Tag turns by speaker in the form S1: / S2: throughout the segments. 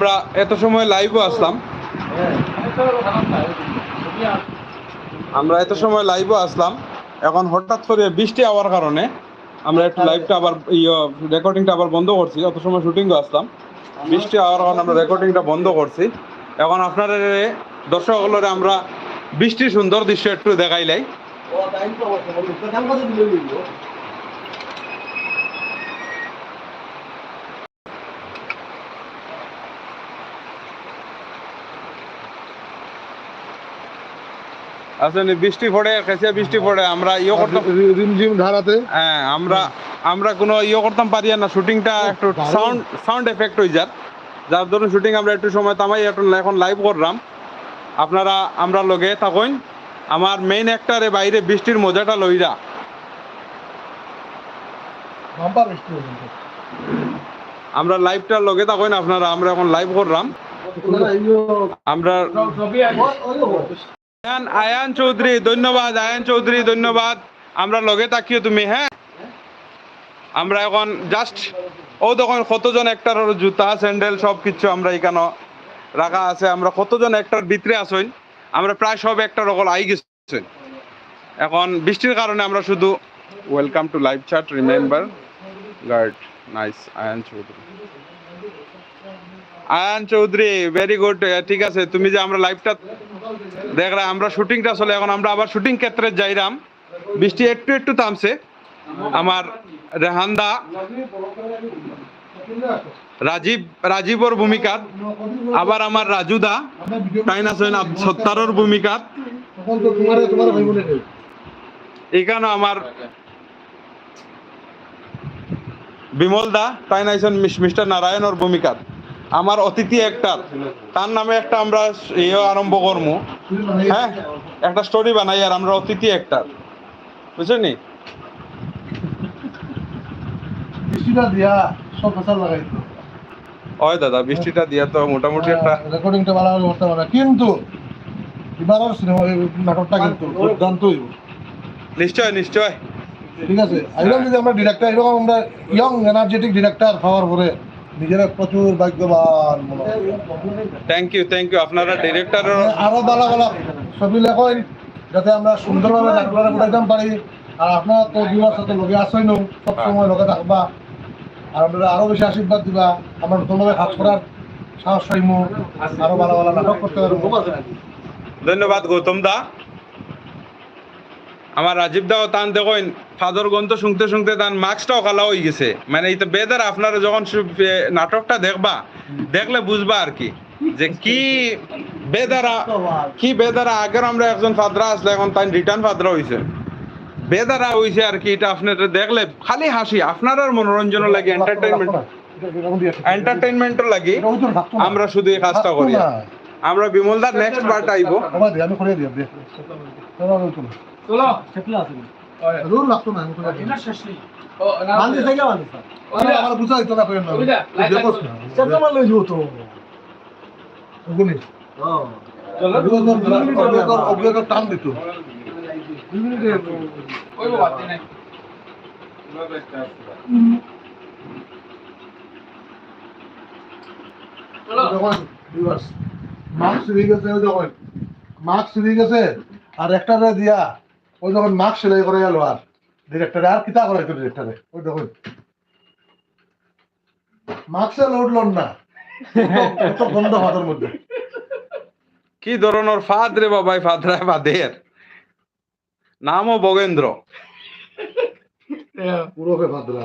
S1: আমরা এত সময় লাইভও আসলাম, এখন হঠাৎ করে বৃষ্টি হওয়ার কারণে আমরা একটু লাইভটা আবার রেকর্ডিংটা আবার বন্ধ করছি। অত সময় শুটিংও আসলাম, বৃষ্টি হওয়ার কারণে আমরা রেকর্ডিংটা বন্ধ করছি। এখন আপনাদের দর্শকগুলোরে আমরা বৃষ্টির সুন্দর দৃশ্য একটু দেখাইলাই। আসলে বৃষ্টি পড়ে, খেসিয়া বৃষ্টি পড়ে, আমরা করতাম
S2: রিমঝিম ধারাতে।
S1: হ্যাঁ, আমরা কোনো করতাম পারি না, শুটিংটা একটু সাউন্ড এফেক্ট হয়ে যার ধরুন শুটিং আমরা একটু সময় তামাই এখন লাইভ করলাম। আপনারা আমরা লগে থাকুন, আমার মেইন অ্যাক্টরে বাইরে বৃষ্টির মজাটা লইরা। আমরা লাইভটা লগে থাকুন আপনারা, আমরা এখন লাইভ করলাম। আমরা আয়ান চৌধুরী ধন্যবাদ, আয়ান চৌধুরী ধন্যবাদ, আমরা লগে থাকিও তুমি। হ্যাঁ, আমরা এখন জাস্ট তখন কতজন একটার জুতা স্যান্ডেল সব কিছু আমরা এখানে রাখা আছে। আমরা কতজন একটার ভিতরে আসইন, আমরা প্রায় সব একটা রকম আই গেছি। এখন বৃষ্টির কারণে আমরা শুধু welcome to live chat, remember guard. Nice Ayan Chowdhury very good. ঠিক আছে, তুমি যে আমরা লাইভটা দেখরা, আমরা শুটিংটা চলে, এখন আমরা আবার শুটিং ক্ষেত্রে যাইরাম। বৃষ্টি একটু একটু থামছে। আমার রেহানদা রাজীবর ভূমিকা, আবার আমার রাজুদা তাই না সত্তারর ভূমিকা, এখানে আমার বিমল দা তাই না মিস্টার নারায়ণর ভূমিকা, আমার অতিথি একটা তার নামে একটা আমরা আরম্ভ করবো। হ্যাঁ, একটা স্টোরি বানাই আর আমরা অতিথি একটা, বুঝছেন?
S2: বৃষ্টিটা দিয়া সব ফসল লাগাইতো।
S1: ওই দাদা, বৃষ্টিটা দিয়া তো মোটামুটি একটা
S2: রেকর্ডিংটা ভালো করতে পারে, কিন্তু এবারের সিনেমা নাটকটা কিন্তু দুর্দান্ত হইব।
S1: নিশ্চয় নিশ্চয়,
S2: ঠিক আছে। এরকম যদি আমরা ডিরেক্টর, এরকম আমরা ইয়ং এনার্জেটিক ডিরেক্টর পাওয়ার পরে নিজেরা প্রচুর ভাগ্যবান মনে হয়।
S1: থ্যাংক ইউ আপনারা ডিরেক্টর
S2: আরো ভালো ভালো ছবি লেখেন, যাতে আমরা সুন্দরভাবে নাটকটা বুঝাইতে পারি। আর আপনার তো বিবাহ সাথে লগে আসই নো, সবসময় লগে থাকবা, আর আপনারা আরো বেশি আশীর্বাদ দিবা। আমরা নতুনভাবে কাজ করার সাহস পাইমু, আরো ভালো ভালো নাটক করতে পারবো।
S1: ধন্যবাদ গৌতম দা। আমার রাজীব দাও তান দেখেন ফাদর গন্ত শুনতে শুনতে তান মাস্কটাও কালা হয়ে গেছে। মানে এই তো বেদার, আপনারা যখন নাটকটা দেখবা, দেখলে বুঝবা আর কি যে কি বেদারা আগের আমরা একজন ফাদরা আসলে এখন তাই রিটার্ন ফাদরা হয়েছে, বেদারা হয়েছে আর কি। এটা আপনারা দেখলে খালি হাসি, আপনার মনোরঞ্জনও লাগে, এন্টারটেইনমেন্টও লাগে। আমরা শুধু এই কাজটা করি। আমরা বিমলদার নেক্সট পার্ট আইব।
S2: আমি করে দিই চলো সেটলা আছে রুল লাগতো না, আমি করে দিই না শেষই। ও না বান্ধে থেকে বান্ধে স্যার আমার বুঝাই তো না করেন না, দেখো সেটা মাল লই তো ওগুনি। চলো অগ্রগর টান দিত 2 মিনিটে ওই বাদ নাই। চলো যখন ভিউয়ার্স মার্কস হয়ে গেছে, ওই যখন মার্কস হয়ে গেছে আর একটারে দিয়া ওই যখন মার্কস সেলাই করে গেল, আর ডিরেক্টরে আর কিতা করে ডিরেক্টরে ওই যখন মার্কসে লোড লন না কত গন্ধ হাতের মধ্যে।
S1: কি ধরনের ফাদ রে বাবাই, ফাদরা ফাদের নামও বগেন্দ্র,
S2: পুরোকে ফাদরা।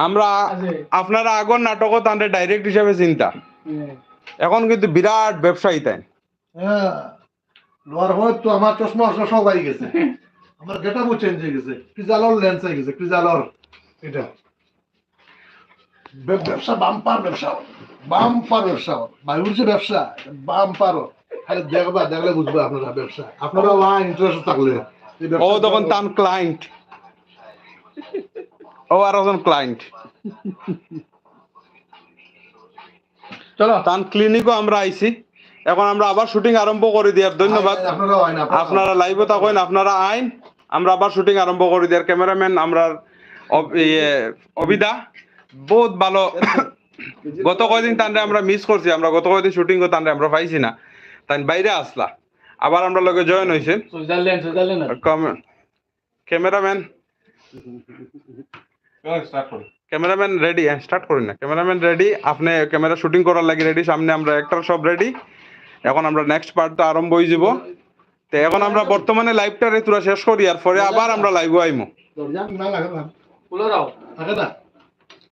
S1: আমরা আপনারা আগর নাটকও তাদের ডাইরেক্ট হিসাবে চিন্তা, এখন কিন্তু বিরাট ব্যবসায়ী তাই।
S2: হ্যাঁ, লোয়ার হয় তো আমার চশমা সব হয়ে গেছে, আমার গেটআপও চেঞ্জ হয়ে গেছে, ক্রিজালর লেন্স হয়ে গেছে, ক্রিজালর এটা ব্যবসা বাম্পার ব্যবসা, বাম্পার ব্যবসা, বায়ুর যে ব্যবসা বাম্পারও। খালি দেখবা, দেখলে বুঝবে আপনারা ব্যবসা, আপনারা ইন্টারেস্ট থাকলে।
S1: ও তখন তান ক্লায়েন্ট, ও আর একজন ক্লায়েন্ট। চলো তান ক্লিনিকও আমরা আইছি, এখন আমরা আবার শুটিং আরম্ভ করে দিয়ার। ধন্যবাদ, আপনারা লাইভে থাকেন, আপনারা আইন, আমরা আবার শুটিং আরম্ভ করে দিয়ার। ক্যামেরাম্যান আমরা অবিদা বহুত ভালো গত কয়দিন তানরে আমরা মিস করছি আমরা গত কয়দিন শুটিং করতে আমরা পাইছি না তাই বাইরে আসলা আবার আমরা লগে জয়েন হইছে ক্যামেরাম্যান ক্যামেরাম্যান রেডি স্টার্ট করি না ক্যামেরাম্যান রেডি আপনি ক্যামেরা শুটিং করার লাগি রেডি সামনে আমরা অ্যাক্টর সব রেডি এখন আমরা নেক্সট পার্টটা আরম্ভ হয়ে যাব তো এখন আমরা বর্তমানে লাইভটা রে তুরা শেষ করি আর পরে আবার আমরা লাইভ আইমু
S2: না লাগে না। থাকে না।